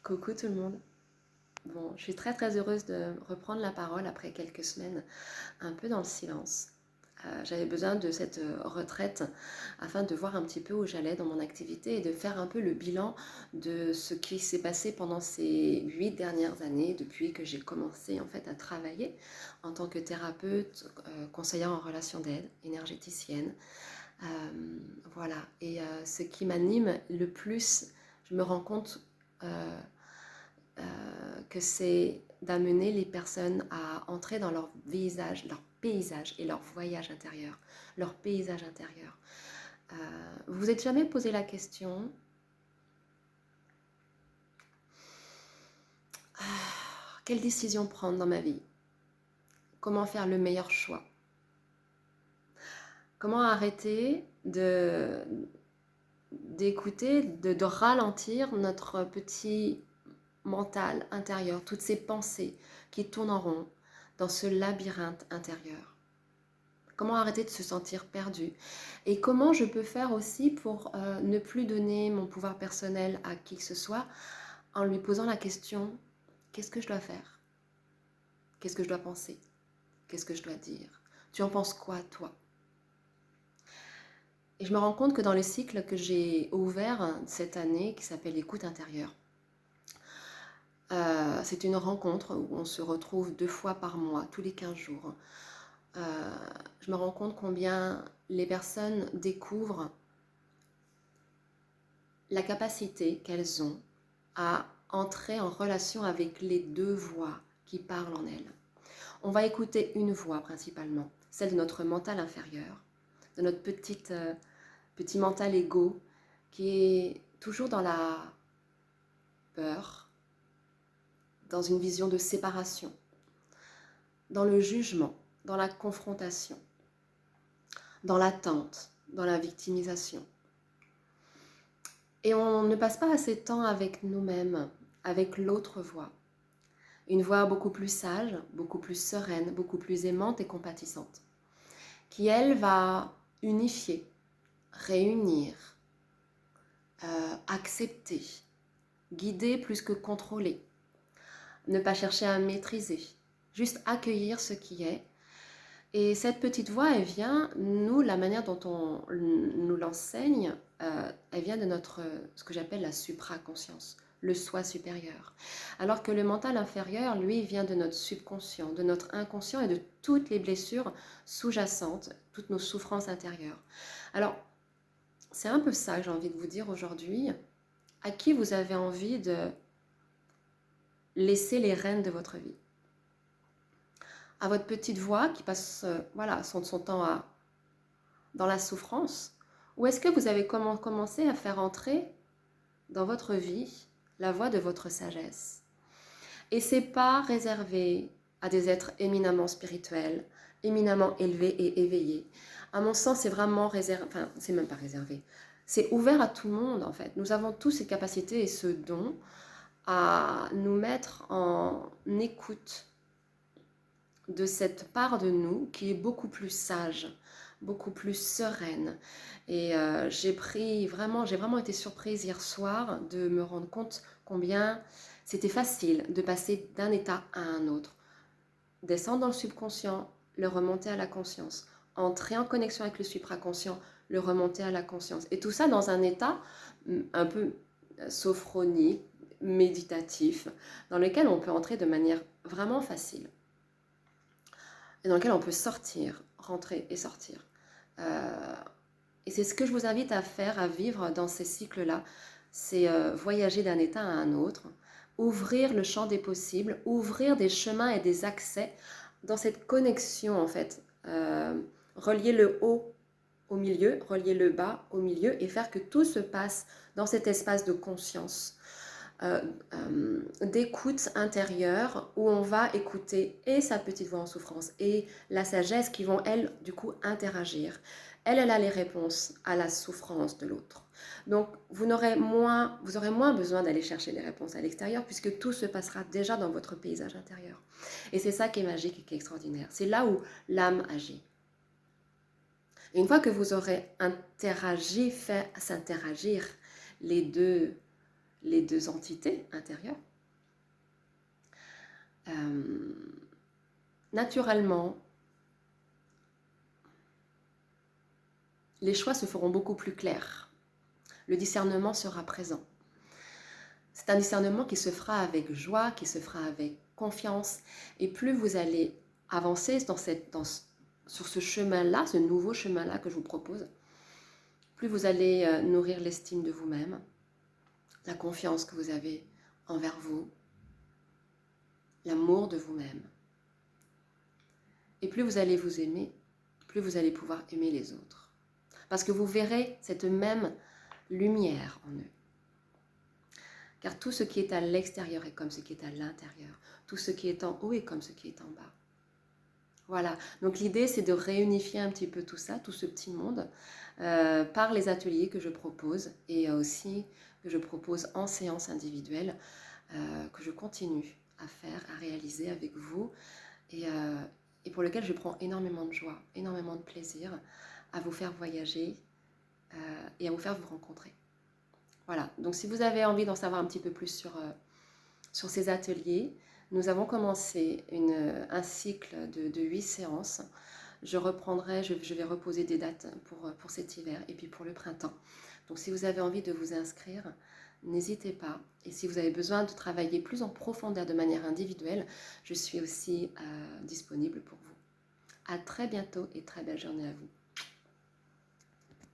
Coucou tout le monde. Bon, je suis très heureuse de reprendre la parole après quelques semaines un peu dans le silence. J'avais besoin de cette retraite afin de voir un petit peu où j'allais dans mon activité et de faire un peu le bilan de ce qui s'est passé pendant ces 8 dernières années depuis que j'ai commencé en fait à travailler en tant que thérapeute, conseillère en relations d'aide, énergéticienne. Voilà, et ce qui m'anime le plus, je me rends compte que c'est d'amener les personnes à entrer dans leur paysage et leur voyage intérieur, leur paysage intérieur. Vous vous êtes jamais posé la question, quelle décision prendre dans ma vie? Comment faire le meilleur choix? Comment arrêter d'écouter, de ralentir notre petit mental intérieur, toutes ces pensées qui tournent en rond dans ce labyrinthe intérieur? Comment arrêter de se sentir perdu? Et comment je peux faire aussi pour ne plus donner mon pouvoir personnel à qui que ce soit en lui posant la question, qu'est-ce que je dois faire? Qu'est-ce que je dois penser? Qu'est-ce que je dois dire? Tu en penses quoi, toi? Et je me rends compte que dans le cycle que j'ai ouvert cette année, qui s'appelle l'écoute intérieure, c'est une rencontre où on se retrouve 2 fois par mois, tous les 15 jours. Je me rends compte combien les personnes découvrent la capacité qu'elles ont à entrer en relation avec les deux voix qui parlent en elles. On va écouter une voix principalement, celle de notre mental inférieur, de notre petit mental égo qui est toujours dans la peur, dans une vision de séparation, dans le jugement, dans la confrontation, dans l'attente, dans la victimisation. Et on ne passe pas assez de temps avec nous-mêmes, avec l'autre voix. Une voix beaucoup plus sage, beaucoup plus sereine, beaucoup plus aimante et compatissante, qui elle va unifier, réunir, accepter, guider plus que contrôler, ne pas chercher à maîtriser, juste accueillir ce qui est. Et cette petite voix, elle vient, nous, la manière dont on nous l'enseigne, elle vient de ce que j'appelle la supraconscience, le soi supérieur. Alors que le mental inférieur, lui, vient de notre subconscient, de notre inconscient et de toutes les blessures sous-jacentes, toutes nos souffrances intérieures. Alors, c'est un peu ça que j'ai envie de vous dire aujourd'hui. À qui vous avez envie de laisser les rênes de votre vie? À votre petite voix qui passe son temps dans la souffrance? Ou est-ce que vous avez commencé à faire entrer dans votre vie la voix de votre sagesse? Et c'est pas réservé à des êtres éminemment spirituels, éminemment élevés et éveillés. À mon sens, c'est vraiment réservé, enfin, c'est même pas réservé. C'est ouvert à tout le monde en fait. Nous avons tous ces capacités et ce don à nous mettre en écoute de cette part de nous qui est beaucoup plus sage, beaucoup plus sereine. Et j'ai vraiment été surprise hier soir de me rendre compte combien c'était facile de passer d'un état à un autre. Descendre dans le subconscient, le remonter à la conscience. Entrer en connexion avec le supraconscient, le remonter à la conscience. Et tout ça dans un état un peu sophronique, méditatif, dans lequel on peut entrer de manière vraiment facile. Et dans lequel on peut sortir, rentrer et sortir. Et c'est ce que je vous invite à faire, à vivre dans ces cycles-là. C'est voyager d'un état à un autre, ouvrir le champ des possibles, ouvrir des chemins et des accès dans cette connexion en fait. Relier le haut au milieu, relier le bas au milieu et faire que tout se passe dans cet espace de conscience. D'écoute intérieure où on va écouter et sa petite voix en souffrance et la sagesse qui vont, elles, du coup, interagir. Elle a les réponses à la souffrance de l'autre. Donc, vous aurez moins besoin d'aller chercher les réponses à l'extérieur puisque tout se passera déjà dans votre paysage intérieur. Et c'est ça qui est magique et qui est extraordinaire. C'est là où l'âme agit. Et une fois que vous aurez interagi, fait s'interagir les deux les deux entités intérieures, naturellement, les choix se feront beaucoup plus clairs. Le discernement sera présent. C'est un discernement qui se fera avec joie, qui se fera avec confiance. Et plus vous allez avancer sur ce chemin-là, ce nouveau chemin-là que je vous propose, plus vous allez nourrir l'estime de vous-même, la confiance que vous avez envers vous, l'amour de vous-même. Et plus vous allez vous aimer, plus vous allez pouvoir aimer les autres. Parce que vous verrez cette même lumière en eux. Car tout ce qui est à l'extérieur est comme ce qui est à l'intérieur. Tout ce qui est en haut est comme ce qui est en bas. Voilà, donc l'idée c'est de réunifier un petit peu tout ça, tout ce petit monde, par les ateliers que je propose et aussi que je propose en séance individuelle, que je continue à faire, à réaliser avec vous et pour lequel je prends énormément de joie, énormément de plaisir à vous faire voyager et à vous faire vous rencontrer. Voilà, donc si vous avez envie d'en savoir un petit peu plus sur ces ateliers, nous avons commencé un cycle de 8 séances. Je vais reposer des dates pour cet hiver et puis pour le printemps. Donc si vous avez envie de vous inscrire, n'hésitez pas. Et si vous avez besoin de travailler plus en profondeur de manière individuelle, je suis aussi disponible pour vous. À très bientôt et très belle journée à vous.